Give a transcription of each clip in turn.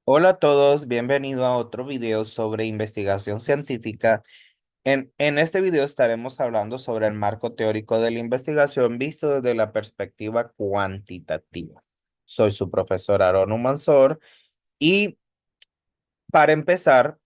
Hola a todos, bienvenido a otro video sobre investigación científica. En este video estaremos hablando sobre el marco teórico de la investigación visto desde la perspectiva cuantitativa. Soy su profesor Aaron Mansor y para empezar,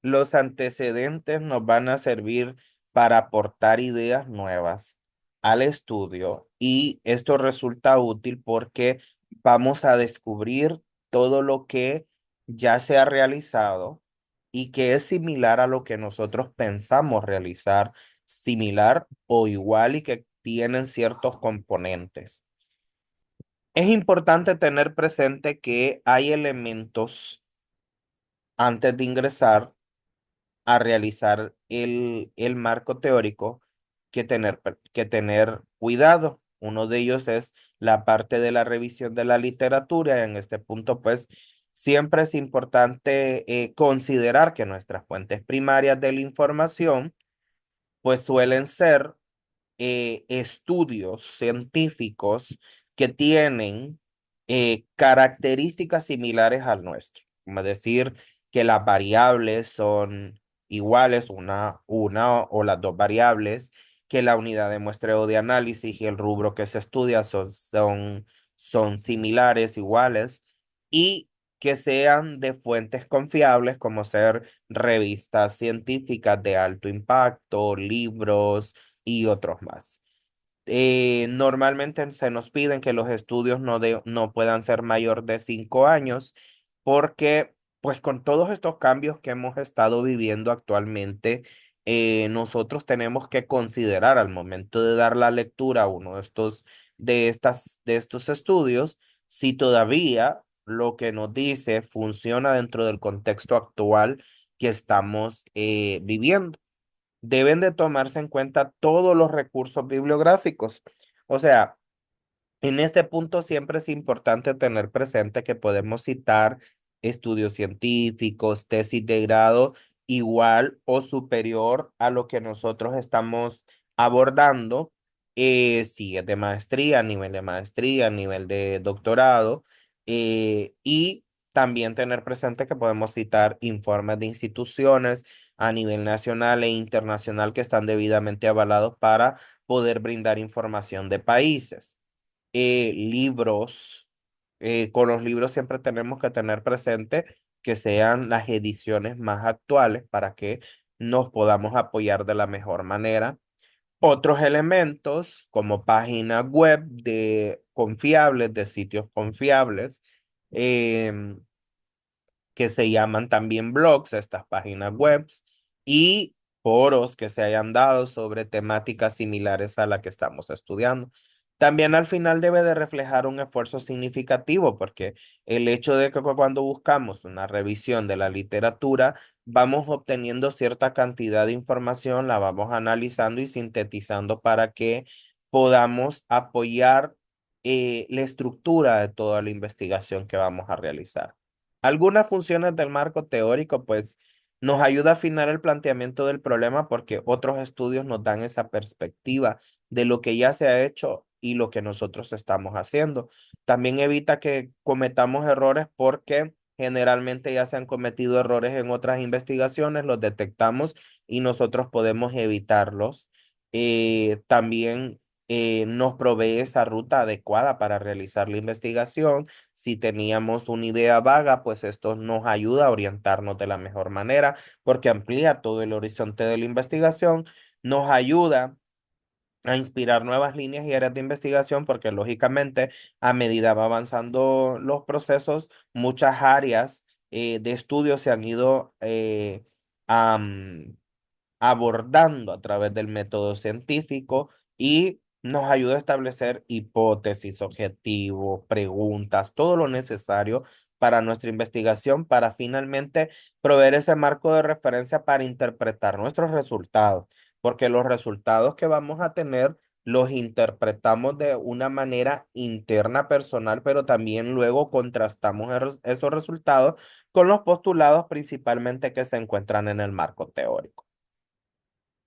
los antecedentes nos van a servir para aportar ideas nuevas al estudio y esto resulta útil porque vamos a descubrir todo lo que ya se ha realizado y que es similar a lo que nosotros pensamos realizar, similar o igual y que tienen ciertos componentes. Es importante tener presente que hay elementos antes de ingresar a realizar el marco teórico que tener cuidado. Uno de ellos es la parte de la revisión de la literatura. En este punto, pues, siempre es importante considerar que nuestras fuentes primarias de la información, pues, suelen ser estudios científicos que tienen características similares al nuestro. Como decir que las variables son iguales, una o las dos variables, que la unidad de muestreo de análisis y el rubro que se estudia son similares, iguales, y que sean de fuentes confiables, como ser revistas científicas de alto impacto, libros, y otros más. Normalmente se nos piden que los estudios no puedan ser mayor de 5 años porque, pues con todos estos cambios que hemos estado viviendo actualmente, nosotros tenemos que considerar al momento de dar la lectura a uno de estos estudios, si todavía lo que nos dice funciona dentro del contexto actual que estamos viviendo. Deben de tomarse en cuenta todos los recursos bibliográficos. O sea, en este punto siempre es importante tener presente que podemos citar estudios científicos, tesis de grado igual o superior a lo que nosotros estamos abordando, si es de maestría, nivel de maestría, nivel de doctorado, y también tener presente que podemos citar informes de instituciones a nivel nacional e internacional que están debidamente avalados para poder brindar información de países. Libros. Con los libros siempre tenemos que tener presente que sean las ediciones más actuales para que nos podamos apoyar de la mejor manera. Otros elementos como páginas web de confiables, de sitios confiables, em, que se llaman también blogs, estas páginas web, y foros que se hayan dado sobre temáticas similares a la que estamos estudiando. También al final debe de reflejar un esfuerzo significativo, porque el hecho de que cuando buscamos una revisión de la literatura, vamos obteniendo cierta cantidad de información, la vamos analizando y sintetizando para que podamos apoyar la estructura de toda la investigación que vamos a realizar. Algunas funciones del marco teórico, pues, nos ayuda a afinar el planteamiento del problema porque otros estudios nos dan esa perspectiva de lo que ya se ha hecho y lo que nosotros estamos haciendo. También evita que cometamos errores porque generalmente ya se han cometido errores en otras investigaciones, los detectamos y nosotros podemos evitarlos. También nos provee esa ruta adecuada para realizar la investigación. Si teníamos una idea vaga, pues esto nos ayuda a orientarnos de la mejor manera porque amplía todo el horizonte de la investigación, nos ayuda a inspirar nuevas líneas y áreas de investigación porque lógicamente a medida va avanzando los procesos, muchas áreas de estudio se han ido abordando a través del método científico y nos ayuda a establecer hipótesis, objetivos, preguntas, todo lo necesario para nuestra investigación, para finalmente proveer ese marco de referencia para interpretar nuestros resultados, porque los resultados que vamos a tener los interpretamos de una manera interna, personal, pero también luego contrastamos esos resultados con los postulados principalmente que se encuentran en el marco teórico.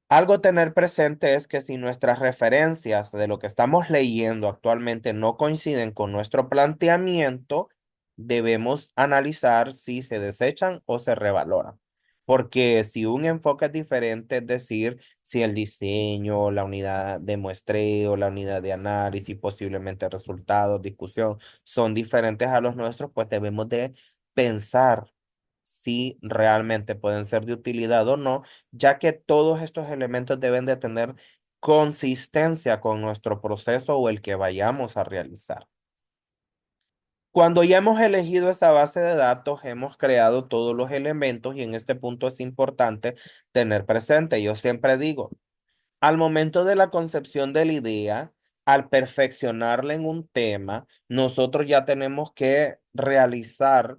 Algo a tener presente es que si nuestras referencias de lo que estamos leyendo actualmente no coinciden con nuestro planteamiento, debemos analizar si se desechan o se revaloran. Porque si un enfoque es diferente, es decir, si el diseño, la unidad de muestreo, la unidad de análisis, posiblemente resultados, discusión, son diferentes a los nuestros, pues debemos de pensar si realmente pueden ser de utilidad o no, ya que todos estos elementos deben de tener consistencia con nuestro proceso o el que vayamos a realizar. Cuando ya hemos elegido esa base de datos, hemos creado todos los elementos y en este punto es importante tener presente, yo siempre digo, al momento de la concepción de la idea, al perfeccionarla en un tema, nosotros ya tenemos que realizar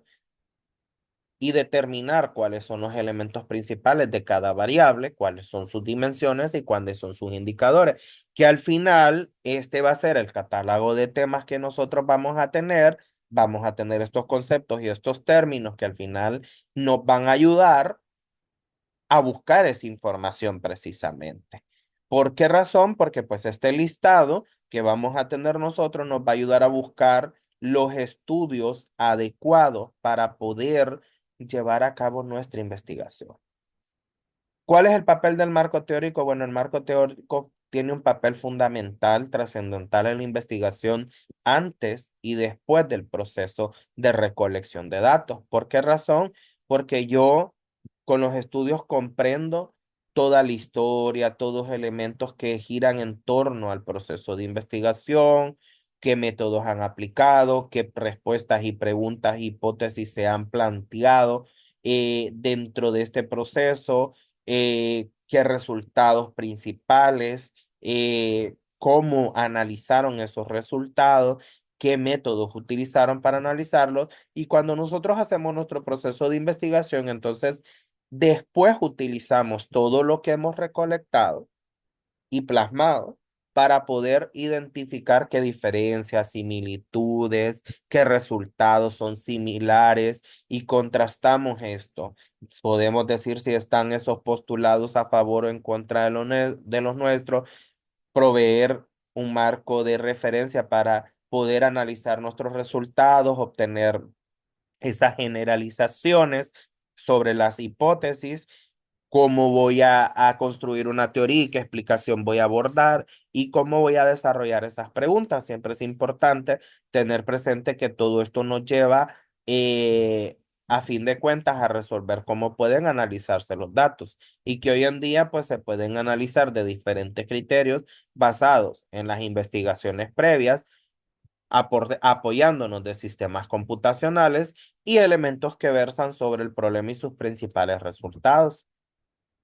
y determinar cuáles son los elementos principales de cada variable, cuáles son sus dimensiones y cuáles son sus indicadores, que al final este va a ser el catálogo de temas que nosotros vamos a tener estos conceptos y estos términos que al final nos van a ayudar a buscar esa información precisamente. ¿Por qué razón? Porque pues este listado que vamos a tener nosotros nos va a ayudar a buscar los estudios adecuados para poder llevar a cabo nuestra investigación. ¿Cuál es el papel del marco teórico? Bueno, el marco teórico tiene un papel fundamental, trascendental en la investigación antes y después del proceso de recolección de datos. ¿Por qué razón? Porque yo con los estudios comprendo toda la historia, todos los elementos que giran en torno al proceso de investigación, qué métodos han aplicado, qué respuestas y preguntas, hipótesis se han planteado dentro de este proceso, qué resultados principales, cómo analizaron esos resultados, qué métodos utilizaron para analizarlos. Y cuando nosotros hacemos nuestro proceso de investigación, entonces después utilizamos todo lo que hemos recolectado y plasmado para poder identificar qué diferencias, similitudes, qué resultados son similares y contrastamos esto. Podemos decir si están esos postulados a favor o en contra de los nuestros, proveer un marco de referencia para poder analizar nuestros resultados, obtener esas generalizaciones sobre las hipótesis, cómo voy a construir una teoría y qué explicación voy a abordar y cómo voy a desarrollar esas preguntas. Siempre es importante tener presente que todo esto nos lleva, a fin de cuentas, a resolver cómo pueden analizarse los datos y que hoy en día pues se pueden analizar de diferentes criterios basados en las investigaciones previas, apoyándonos de sistemas computacionales y elementos que versan sobre el problema y sus principales resultados.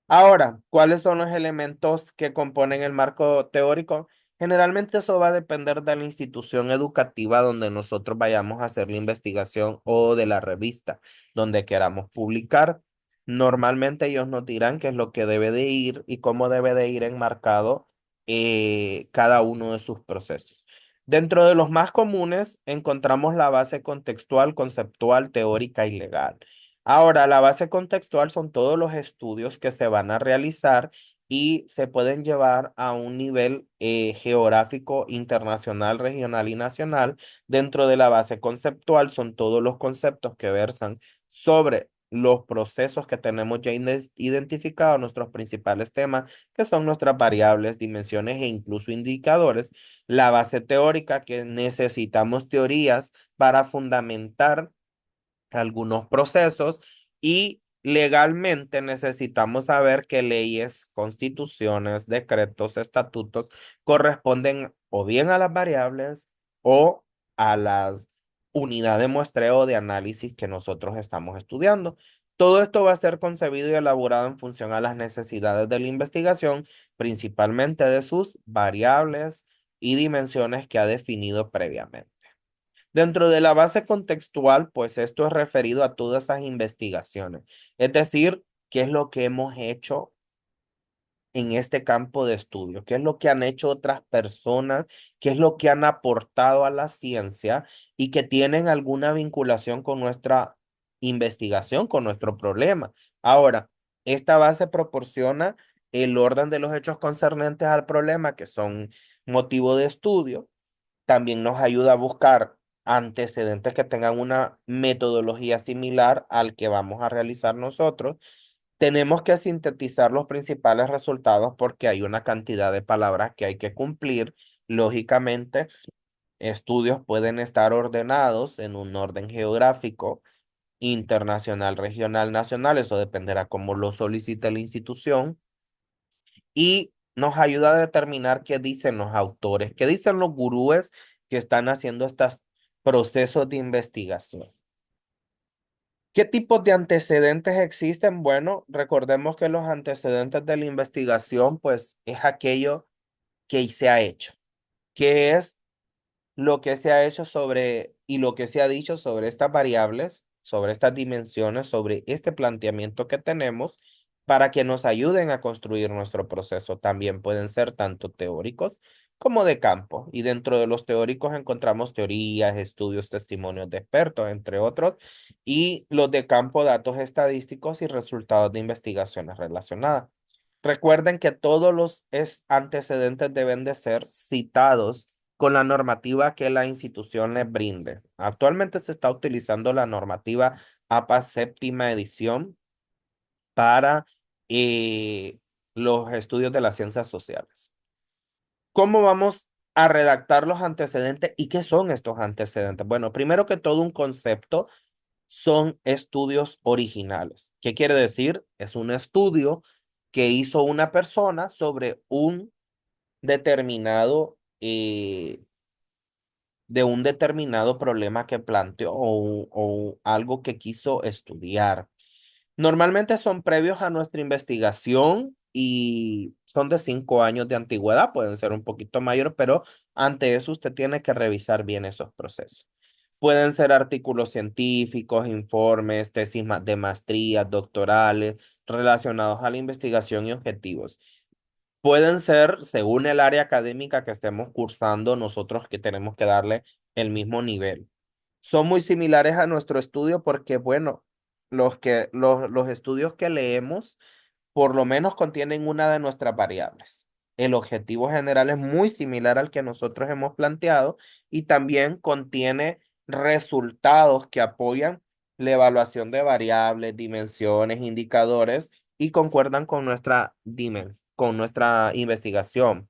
Ahora, ¿cuáles son los elementos que componen el marco teórico? Generalmente eso va a depender de la institución educativa donde nosotros vayamos a hacer la investigación o de la revista donde queramos publicar. Normalmente ellos nos dirán qué es lo que debe de ir y cómo debe de ir enmarcado cada uno de sus procesos. Dentro de los más comunes encontramos la base contextual, conceptual, teórica y legal. Ahora, la base contextual son todos los estudios que se van a realizar y se pueden llevar a un nivel geográfico internacional, regional y nacional. Dentro de la base conceptual son todos los conceptos que versan sobre los procesos que tenemos ya identificados, nuestros principales temas, que son nuestras variables, dimensiones e incluso indicadores. La base teórica, que necesitamos teorías para fundamentar algunos procesos y legalmente necesitamos saber qué leyes, constituciones, decretos, estatutos corresponden o bien a las variables o a las unidades de muestreo de análisis que nosotros estamos estudiando. Todo esto va a ser concebido y elaborado en función a las necesidades de la investigación, principalmente de sus variables y dimensiones que ha definido previamente. Dentro de la base contextual, pues esto es referido a todas esas investigaciones, es decir, qué es lo que hemos hecho en este campo de estudio, qué es lo que han hecho otras personas, qué es lo que han aportado a la ciencia y que tienen alguna vinculación con nuestra investigación, con nuestro problema. Ahora, esta base proporciona el orden de los hechos concernientes al problema, que son motivo de estudio. También nos ayuda a buscar antecedentes que tengan una metodología similar al que vamos a realizar nosotros. Tenemos que sintetizar los principales resultados porque hay una cantidad de palabras que hay que cumplir. Lógicamente, estudios pueden estar ordenados en un orden geográfico, internacional, regional, nacional. Eso dependerá cómo lo solicite la institución. Y nos ayuda a determinar qué dicen los autores, qué dicen los gurúes que están haciendo estos procesos de investigación. ¿Qué tipos de antecedentes existen? Bueno, recordemos que los antecedentes de la investigación, pues, es aquello que se ha hecho, que es lo que se ha hecho sobre y lo que se ha dicho sobre estas variables, sobre estas dimensiones, sobre este planteamiento que tenemos para que nos ayuden a construir nuestro proceso. También pueden ser tanto teóricos como de campo. Y dentro de los teóricos encontramos teorías, estudios, testimonios de expertos, entre otros, y los de campo, datos estadísticos y resultados de investigaciones relacionadas. Recuerden que todos los antecedentes deben de ser citados con la normativa que la institución les brinde. Actualmente se está utilizando la normativa APA séptima edición para los estudios de las ciencias sociales. ¿Cómo vamos a redactar los antecedentes y qué son estos antecedentes? Bueno, primero que todo, un concepto son estudios originales. ¿Qué quiere decir? Es un estudio que hizo una persona sobre un determinado de un determinado problema que planteó o algo que quiso estudiar. Normalmente son previos a nuestra investigación y son de 5 años de antigüedad, pueden ser un poquito mayores, pero ante eso usted tiene que revisar bien esos procesos. Pueden ser artículos científicos, informes, tesis de maestría, doctorales, relacionados a la investigación y objetivos. Pueden ser, según el área académica que estemos cursando, nosotros que tenemos que darle el mismo nivel. Son muy similares a nuestro estudio porque, bueno, los estudios que leemos por lo menos contienen una de nuestras variables. El objetivo general es muy similar al que nosotros hemos planteado y también contiene resultados que apoyan la evaluación de variables, dimensiones, indicadores y concuerdan con con nuestra investigación.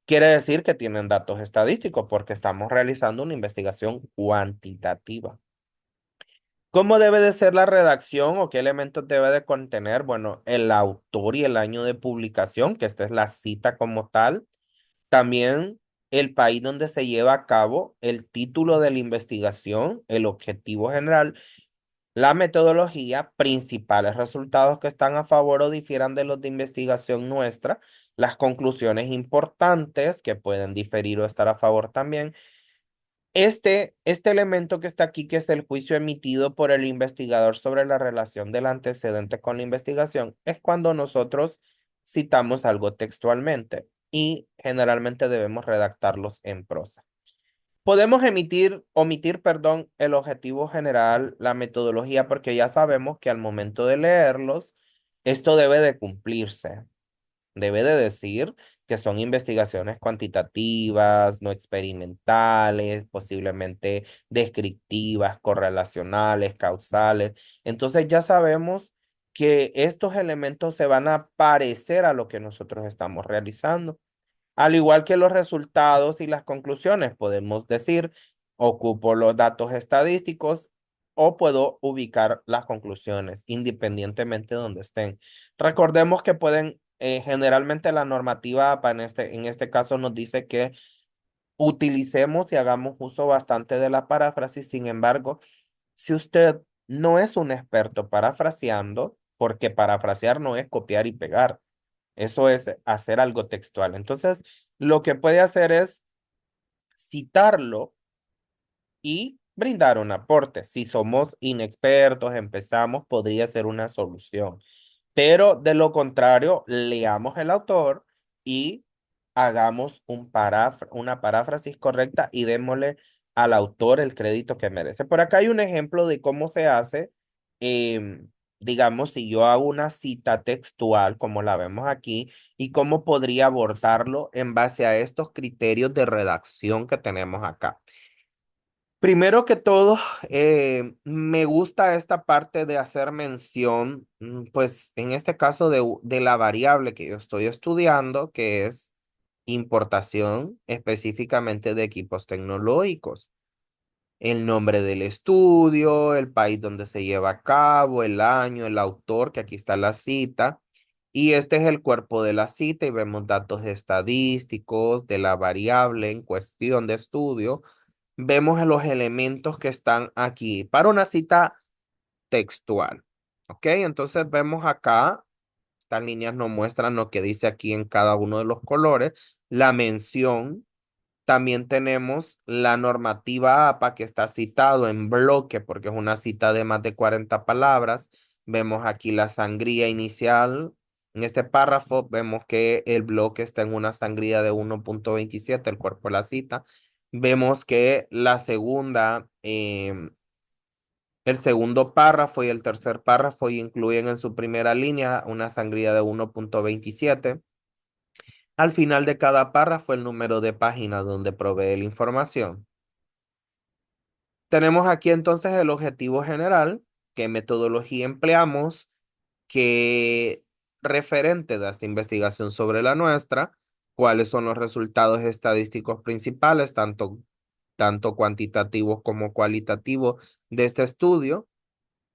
Quiere decir que tienen datos estadísticos porque estamos realizando una investigación cuantitativa. ¿Cómo debe de ser la redacción o qué elementos debe de contener? Bueno, el autor y el año de publicación, que esta es la cita como tal. También el país donde se lleva a cabo, el título de la investigación, el objetivo general, la metodología, principales resultados que están a favor o difieran de los de investigación nuestra, las conclusiones importantes que pueden diferir o estar a favor también. Este elemento que está aquí, que es el juicio emitido por el investigador sobre la relación del antecedente con la investigación, es cuando nosotros citamos algo textualmente y generalmente debemos redactarlos en prosa. Podemos omitir, perdón, el objetivo general, la metodología, porque ya sabemos que al momento de leerlos, esto debe de cumplirse. Debe de decir que son investigaciones cuantitativas, no experimentales, posiblemente descriptivas, correlacionales, causales. Entonces ya sabemos que estos elementos se van a parecer a lo que nosotros estamos realizando. Al igual que los resultados y las conclusiones, podemos decir, ocupo los datos estadísticos o puedo ubicar las conclusiones independientemente de donde estén. Recordemos que pueden, generalmente la normativa APA en este caso nos dice que utilicemos y hagamos uso bastante de la paráfrasis. Sin embargo, si usted no es un experto parafraseando, porque parafrasear no es copiar y pegar, eso es hacer algo textual. Entonces, lo que puede hacer es citarlo y brindar un aporte. Si somos inexpertos, empezamos, podría ser una solución. Pero de lo contrario, leamos el autor y hagamos una paráfrasis correcta y démosle al autor el crédito que merece. Por acá hay un ejemplo de cómo se hace, digamos, si yo hago una cita textual, como la vemos aquí, y cómo podría abordarlo en base a estos criterios de redacción que tenemos acá. Primero que todo, me gusta esta parte de hacer mención, pues en este caso de la variable que yo estoy estudiando, que es importación específicamente de equipos tecnológicos. El nombre del estudio, el país donde se lleva a cabo, el año, el autor, que aquí está la cita. Y este es el cuerpo de la cita y vemos datos estadísticos de la variable en cuestión de estudio. Vemos los elementos que están aquí para una cita textual. ¿Ok? Entonces vemos acá, estas líneas nos muestran lo que dice aquí en cada uno de los colores, la mención. También tenemos la normativa APA que está citado en bloque porque es una cita de más de 40 palabras. Vemos aquí la sangría inicial. En este párrafo vemos que el bloque está en una sangría de 1,27 el cuerpo de la cita. Vemos que la segunda, el segundo párrafo y el tercer párrafo incluyen en su primera línea una sangría de 1,27. Al final de cada párrafo, el número de página donde provee la información. Tenemos aquí entonces el objetivo general, qué metodología empleamos, qué referente de esta investigación sobre la nuestra, cuáles son los resultados estadísticos principales, tanto cuantitativos como cualitativos de este estudio,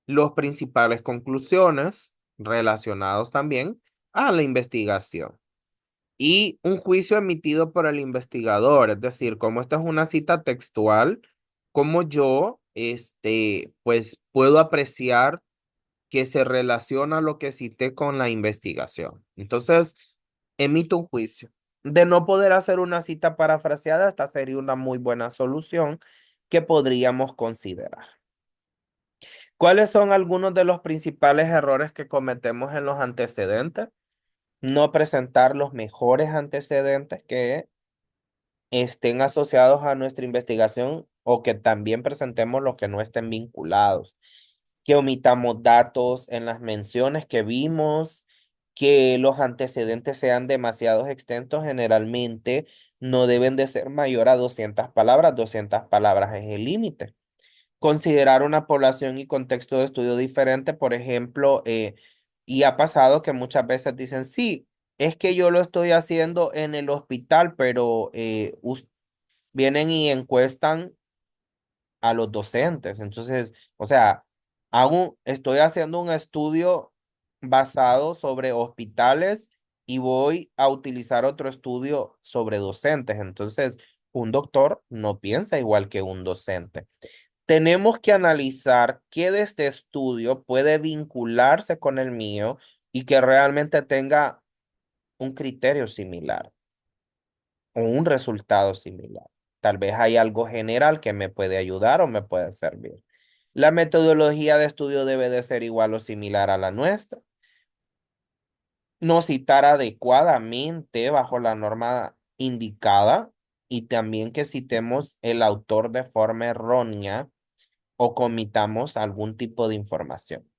los principales conclusiones relacionados también a la investigación y un juicio emitido por el investigador, es decir, como esta es una cita textual, como yo, pues puedo apreciar que se relaciona lo que cité con la investigación. Entonces, emito un juicio. De no poder hacer una cita parafraseada, esta sería una muy buena solución que podríamos considerar. ¿Cuáles son algunos de los principales errores que cometemos en los antecedentes? No presentar los mejores antecedentes que estén asociados a nuestra investigación o que también presentemos los que no estén vinculados, que omitamos datos en las menciones que vimos, que los antecedentes sean demasiado extensos, generalmente no deben de ser mayor a 200 palabras, 200 palabras es el límite. Considerar una población y contexto de estudio diferente, por ejemplo, y ha pasado que muchas veces dicen, sí, es que yo lo estoy haciendo en el hospital, pero vienen y encuestan a los docentes. Entonces, o sea, estoy haciendo un estudio basado sobre hospitales y voy a utilizar otro estudio sobre docentes. Entonces, un doctor no piensa igual que un docente. Tenemos que analizar qué de este estudio puede vincularse con el mío y que realmente tenga un criterio similar o un resultado similar. Tal vez hay algo general que me puede ayudar o me puede servir. La metodología de estudio debe de ser igual o similar a la nuestra. No citar adecuadamente bajo la norma indicada y también que citemos el autor de forma errónea o comitamos algún tipo de información.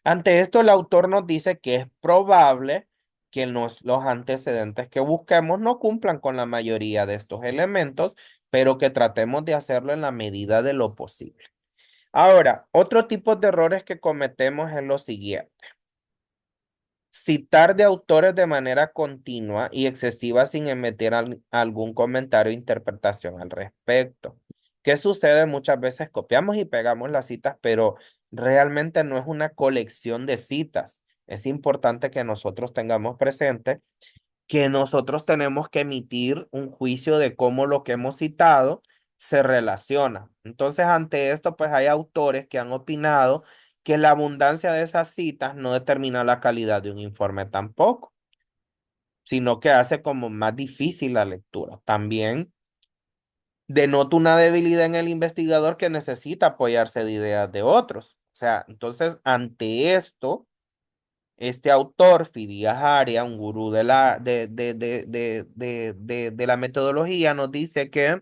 Ante esto, el autor nos dice que es probable que los antecedentes que busquemos no cumplan con la mayoría de estos elementos, pero que tratemos de hacerlo en la medida de lo posible. Ahora, otro tipo de errores que cometemos es lo siguiente. Citar de autores de manera continua y excesiva sin emitir algún comentario o interpretación al respecto. ¿Qué sucede? Muchas veces copiamos y pegamos las citas, pero realmente no es una colección de citas. Es importante que nosotros tengamos presente que nosotros tenemos que emitir un juicio de cómo lo que hemos citado se relaciona. Entonces, ante esto, pues hay autores que han opinado que la abundancia de esas citas no determina la calidad de un informe tampoco, sino que hace como más difícil la lectura. También denota una debilidad en el investigador que necesita apoyarse de ideas de otros. O sea, entonces, ante esto, este autor, Fidias Aria, un gurú de la metodología, nos dice que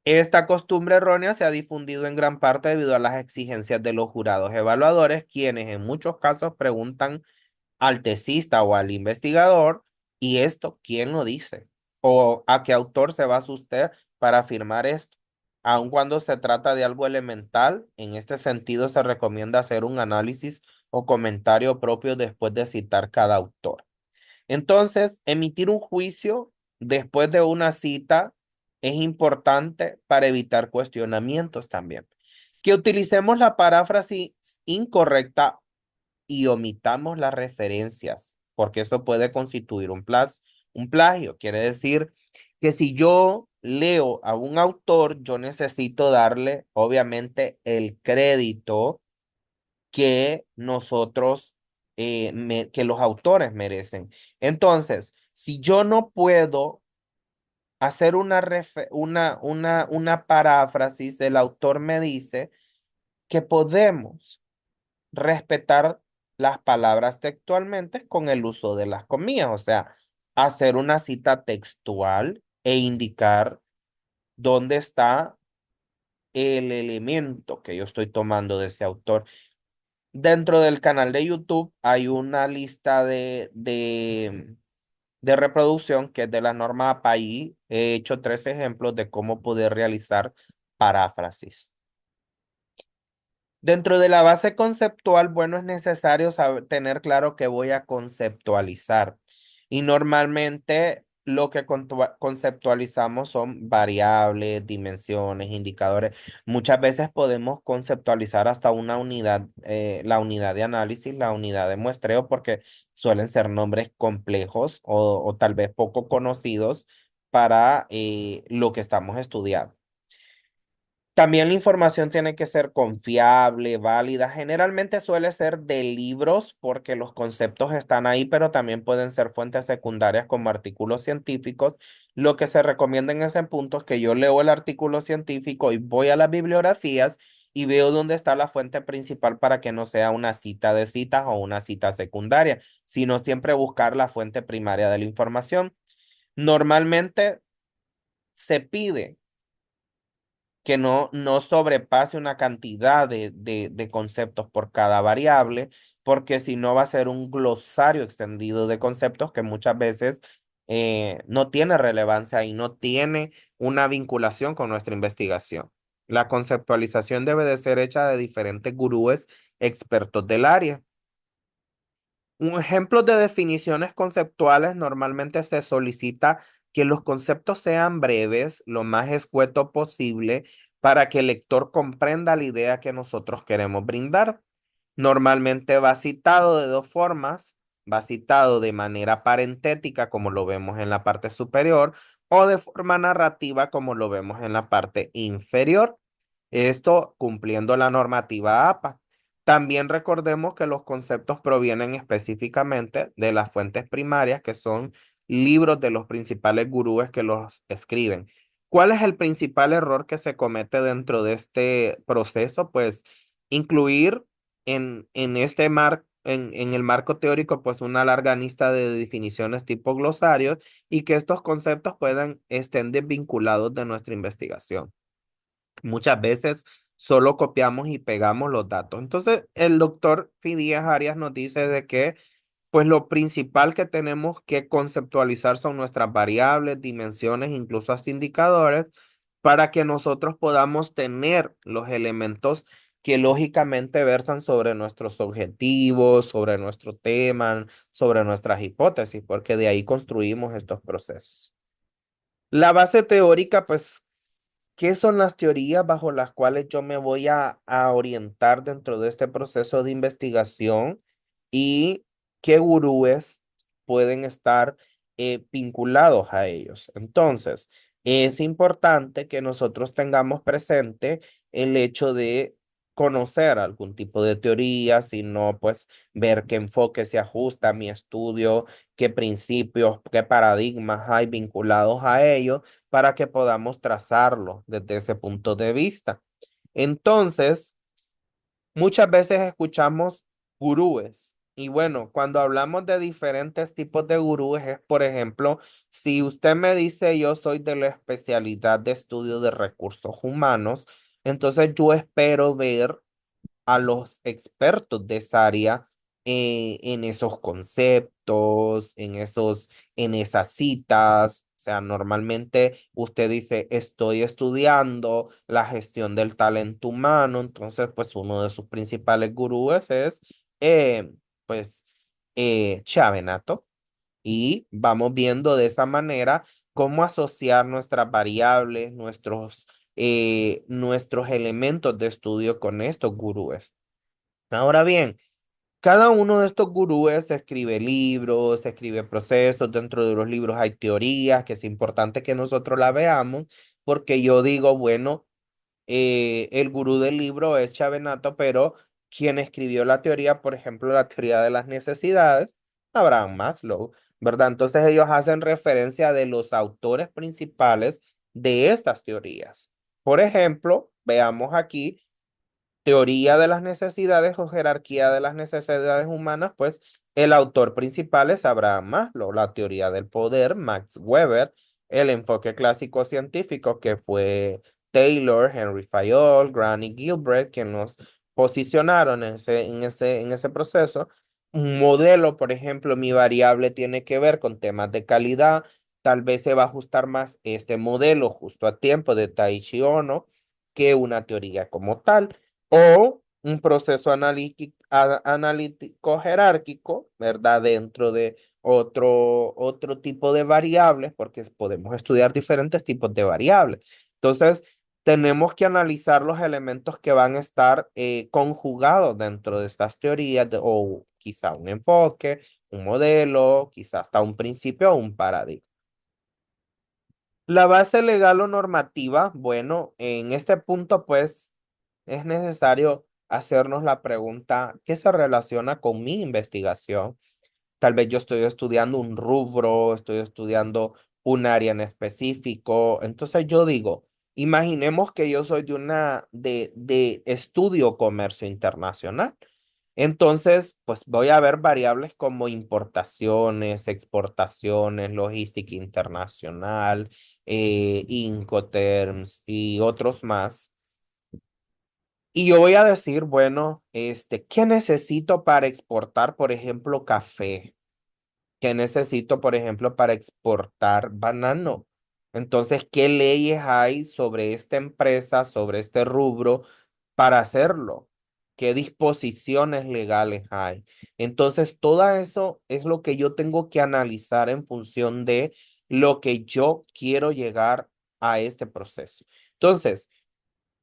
esta costumbre errónea se ha difundido en gran parte debido a las exigencias de los jurados evaluadores, quienes en muchos casos preguntan al tesista o al investigador, ¿y esto quién lo dice? ¿O a qué autor se basa usted para afirmar esto? Aun cuando se trata de algo elemental, en este sentido se recomienda hacer un análisis o comentario propio después de citar cada autor. Entonces, emitir un juicio después de una cita es importante para evitar cuestionamientos también. Que utilicemos la paráfrasis incorrecta y omitamos las referencias, porque eso puede constituir un plagio. Quiere decir que si yo leo a un autor, yo necesito darle, obviamente, el crédito que que los autores merecen. Entonces, si yo no puedo hacer una paráfrasis, el autor me dice que podemos respetar las palabras textualmente con el uso de las comillas, o sea, hacer una cita textual e indicar dónde está el elemento que yo estoy tomando de ese autor. Dentro del canal de YouTube hay una lista de reproducción que es de la norma APAI. He hecho 3 ejemplos de cómo poder realizar paráfrasis. Dentro de la base conceptual, bueno, es necesario tener claro que voy a conceptualizar. Y normalmente lo que conceptualizamos son variables, dimensiones, indicadores. Muchas veces podemos conceptualizar hasta una unidad, la unidad de análisis, la unidad de muestreo, porque suelen ser nombres complejos o tal vez poco conocidos para lo que estamos estudiando. También la información tiene que ser confiable, válida. Generalmente suele ser de libros porque los conceptos están ahí, pero también pueden ser fuentes secundarias como artículos científicos. Lo que se recomienda en ese punto es que yo leo el artículo científico y voy a las bibliografías y veo dónde está la fuente principal para que no sea una cita de citas o una cita secundaria, sino siempre buscar la fuente primaria de la información. Normalmente se pide que no sobrepase una cantidad de conceptos por cada variable, porque si no va a ser un glosario extendido de conceptos que muchas veces no tiene relevancia y no tiene una vinculación con nuestra investigación. La conceptualización debe de ser hecha de diferentes gurúes expertos del área. Un ejemplo de definiciones conceptuales normalmente se solicita que los conceptos sean breves, lo más escueto posible, para que el lector comprenda la idea que nosotros queremos brindar. Normalmente va citado de 2 formas, va citado de manera parentética, como lo vemos en la parte superior, o de forma narrativa, como lo vemos en la parte inferior. Esto cumpliendo la normativa APA. También recordemos que los conceptos provienen específicamente de las fuentes primarias, que son libros de los principales gurúes que los escriben. ¿Cuál es el principal error que se comete dentro de este proceso? Pues incluir en el marco teórico, pues una larga lista de definiciones tipo glosarios y que estos conceptos puedan estén desvinculados de nuestra investigación. Muchas veces solo copiamos y pegamos los datos. Entonces, el doctor Fidías Arias nos dice de que, pues lo principal que tenemos que conceptualizar son nuestras variables, dimensiones, incluso hasta indicadores, para que nosotros podamos tener los elementos que lógicamente versan sobre nuestros objetivos, sobre nuestro tema, sobre nuestras hipótesis, porque de ahí construimos estos procesos. La base teórica, pues ¿qué son las teorías bajo las cuales yo me voy a orientar dentro de este proceso de investigación y qué gurúes pueden estar vinculados a ellos? Entonces, es importante que nosotros tengamos presente el hecho de conocer algún tipo de teoría, sino pues ver qué enfoque se ajusta a mi estudio, qué principios, qué paradigmas hay vinculados a ello para que podamos trazarlo desde ese punto de vista. Entonces, muchas veces escuchamos gurúes. Y bueno, cuando hablamos de diferentes tipos de gurúes, es por ejemplo, si usted me dice yo soy de la especialidad de estudio de recursos humanos, entonces yo espero ver a los expertos de esa área en esos conceptos, en esas citas, sea, normalmente usted dice, estoy estudiando la gestión del talento humano, entonces pues uno de sus principales gurúes es eh, pues Chavenato y vamos viendo de esa manera cómo asociar nuestras variables, nuestros elementos de estudio con estos gurúes. Ahora bien, cada uno de estos gurúes escribe libros, escribe procesos. Dentro de los libros hay teorías que es importante que nosotros la veamos, porque yo digo, bueno, el gurú del libro es Chavenato, pero quien escribió la teoría, por ejemplo, la teoría de las necesidades, Abraham Maslow, ¿verdad? Entonces ellos hacen referencia de los autores principales de estas teorías. Por ejemplo, veamos aquí teoría de las necesidades o jerarquía de las necesidades humanas, pues el autor principal es Abraham Maslow, la teoría del poder, Max Weber, el enfoque clásico científico que fue Taylor, Henry Fayol, Grant y Gilbert, quien nos posicionaron en ese proceso. Un modelo, por ejemplo, mi variable tiene que ver con temas de calidad, tal vez se va a ajustar más este modelo justo a tiempo de Taishi Ono que una teoría como tal o un proceso analítico jerárquico, ¿verdad? Dentro de otro tipo de variables, porque podemos estudiar diferentes tipos de variables. Entonces, tenemos que analizar los elementos que van a estar conjugados dentro de estas teorías, o quizá un enfoque, un modelo, quizá hasta un principio o un paradigma. La base legal o normativa, bueno, en este punto, pues es necesario hacernos la pregunta, ¿qué se relaciona con mi investigación? Tal vez yo estoy estudiando un rubro, estoy estudiando un área en específico. Entonces yo digo, imaginemos que yo soy de estudio comercio internacional. Entonces, pues voy a ver variables como importaciones, exportaciones, logística internacional, Incoterms y otros más. Y yo voy a decir, bueno, ¿qué necesito para exportar, por ejemplo, café? ¿Qué necesito, por ejemplo, para exportar banano? Entonces, ¿qué leyes hay sobre esta empresa, sobre este rubro para hacerlo? ¿Qué disposiciones legales hay? Entonces, todo eso es lo que yo tengo que analizar en función de lo que yo quiero llegar a este proceso. Entonces,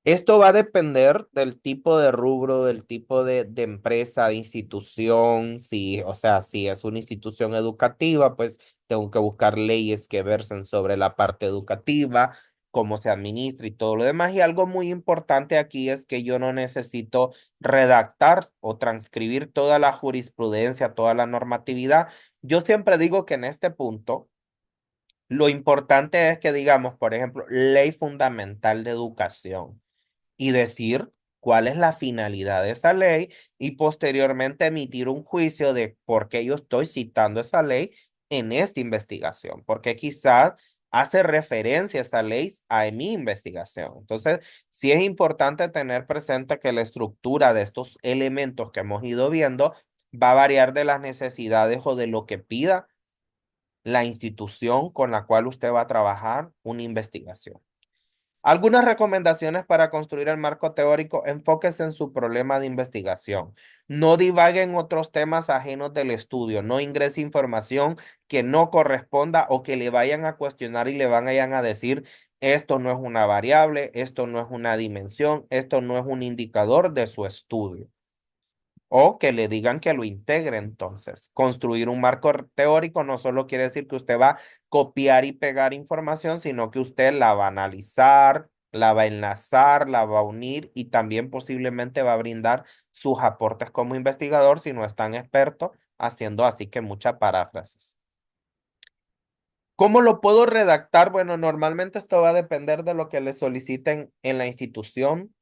esto va a depender del tipo de rubro, del tipo de empresa, de institución. Si, o sea, si es una institución educativa, pues tengo que buscar leyes que versen sobre la parte educativa, cómo se administra y todo lo demás. Y algo muy importante aquí es que yo no necesito redactar o transcribir toda la jurisprudencia, toda la normatividad. Yo siempre digo que en este punto, lo importante es que digamos, por ejemplo, ley fundamental de educación y decir cuál es la finalidad de esa ley y posteriormente emitir un juicio de por qué yo estoy citando esa ley en esta investigación, porque quizás hace referencia esa ley a mi investigación. Entonces, sí es importante tener presente que la estructura de estos elementos que hemos ido viendo va a variar de las necesidades o de lo que pida la institución con la cual usted va a trabajar una investigación. Algunas recomendaciones para construir el marco teórico: enfóquese en su problema de investigación. No divague en otros temas ajenos del estudio. No ingrese información que no corresponda o que le vayan a cuestionar y le vayan a decir, esto no es una variable, esto no es una dimensión, esto no es un indicador de su estudio. O que le digan que lo integre entonces. Construir un marco teórico no solo quiere decir que usted va a copiar y pegar información, sino que usted la va a analizar, la va a enlazar, la va a unir y también posiblemente va a brindar sus aportes como investigador si no es tan experto, haciendo así que mucha paráfrasis. ¿Cómo lo puedo redactar? Bueno, normalmente esto va a depender de lo que le soliciten en la institución.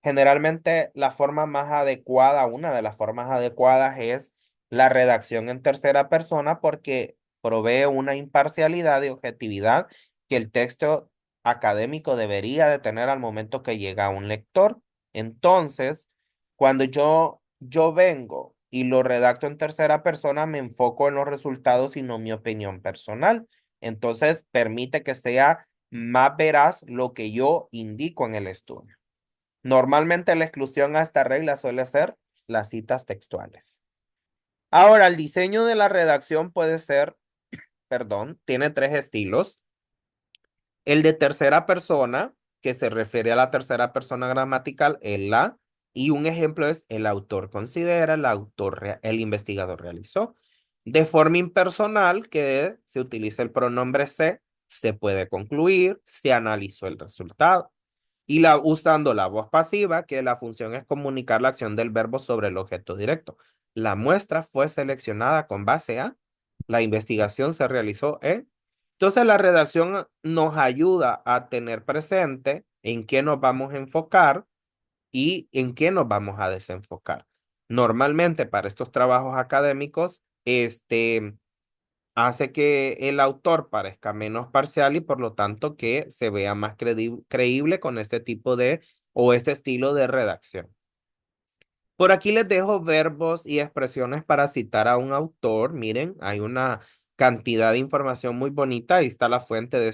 Generalmente la forma más adecuada, una de las formas adecuadas es la redacción en tercera persona porque provee una imparcialidad y objetividad que el texto académico debería de tener al momento que llega a un lector. Entonces, cuando yo vengo y lo redacto en tercera persona, me enfoco en los resultados y no mi opinión personal. Entonces, permite que sea más veraz lo que yo indico en el estudio. Normalmente la exclusión a esta regla suele ser las citas textuales. Ahora, el diseño de la redacción puede ser, perdón, tiene tres estilos. El de tercera persona, que se refiere a la tercera persona gramatical, el la, y un ejemplo es el autor considera, el investigador realizó. De forma impersonal, que se utiliza el pronombre se puede concluir, se analizó el resultado. Y usando la voz pasiva, que la función es comunicar la acción del verbo sobre el objeto directo. La muestra fue seleccionada con base a, la investigación se realizó en. Entonces, la redacción nos ayuda a tener presente en qué nos vamos a enfocar y en qué nos vamos a desenfocar. Normalmente, para estos trabajos académicos, hace que el autor parezca menos parcial y por lo tanto que se vea más creíble con este tipo de o este estilo de redacción. Por aquí les dejo verbos y expresiones para citar a un autor. Miren, hay una cantidad de información muy bonita. Ahí está la fuente de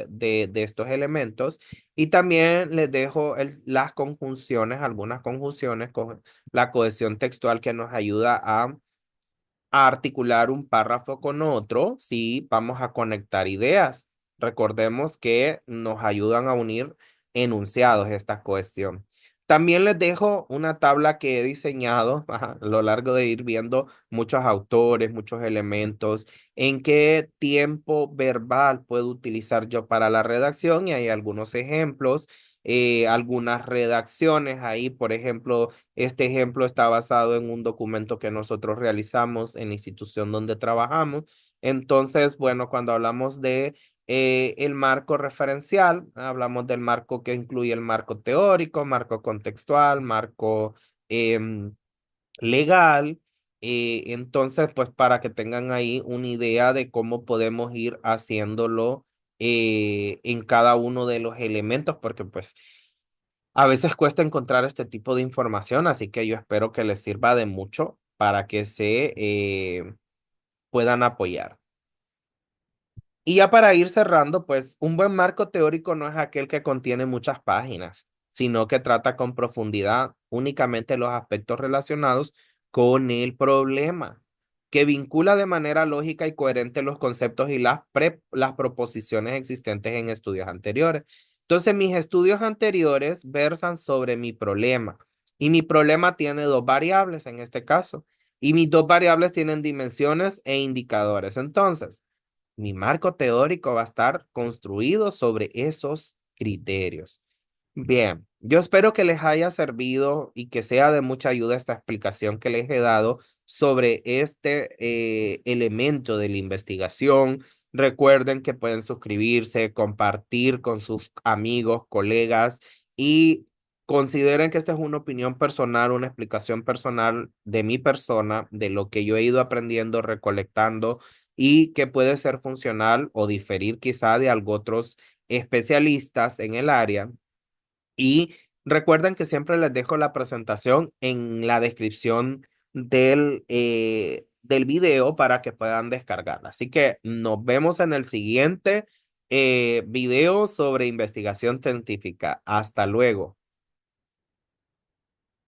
de estos elementos. Y también les dejo las conjunciones, algunas conjunciones con la cohesión textual que nos ayuda a articular un párrafo con otro si vamos a conectar ideas. Recordemos que nos ayudan a unir enunciados esta cohesión. También les dejo una tabla que he diseñado a lo largo de ir viendo muchos autores, muchos elementos, en qué tiempo verbal puedo utilizar yo para la redacción y hay algunos ejemplos, algunas redacciones ahí, por ejemplo, este ejemplo está basado en un documento que nosotros realizamos en la institución donde trabajamos. Entonces, bueno, cuando hablamos de el marco referencial, hablamos del marco que incluye el marco teórico, marco contextual, marco em, legal. Entonces, pues para que tengan ahí una idea de cómo podemos ir haciéndolo en cada uno de los elementos, porque pues a veces cuesta encontrar este tipo de información, así que yo espero que les sirva de mucho para que se puedan apoyar. Y ya para ir cerrando, pues un buen marco teórico no es aquel que contiene muchas páginas, sino que trata con profundidad únicamente los aspectos relacionados con el problema, que vincula de manera lógica y coherente los conceptos y las proposiciones existentes en estudios anteriores. Entonces, mis estudios anteriores versan sobre mi problema y mi problema tiene dos variables en este caso, y mis dos variables tienen dimensiones e indicadores. Entonces, mi marco teórico va a estar construido sobre esos criterios. Bien, yo espero que les haya servido y que sea de mucha ayuda esta explicación que les he dado sobre este elemento de la investigación. Recuerden que pueden suscribirse, compartir con sus amigos, colegas y consideren que esta es una opinión personal, una explicación personal de mi persona, de lo que yo he ido aprendiendo, recolectando y que puede ser funcional o diferir quizá de algo otros especialistas en el área. Y recuerden que siempre les dejo la presentación en la descripción del video para que puedan descargarla. Así que nos vemos en el siguiente video sobre investigación científica. Hasta luego.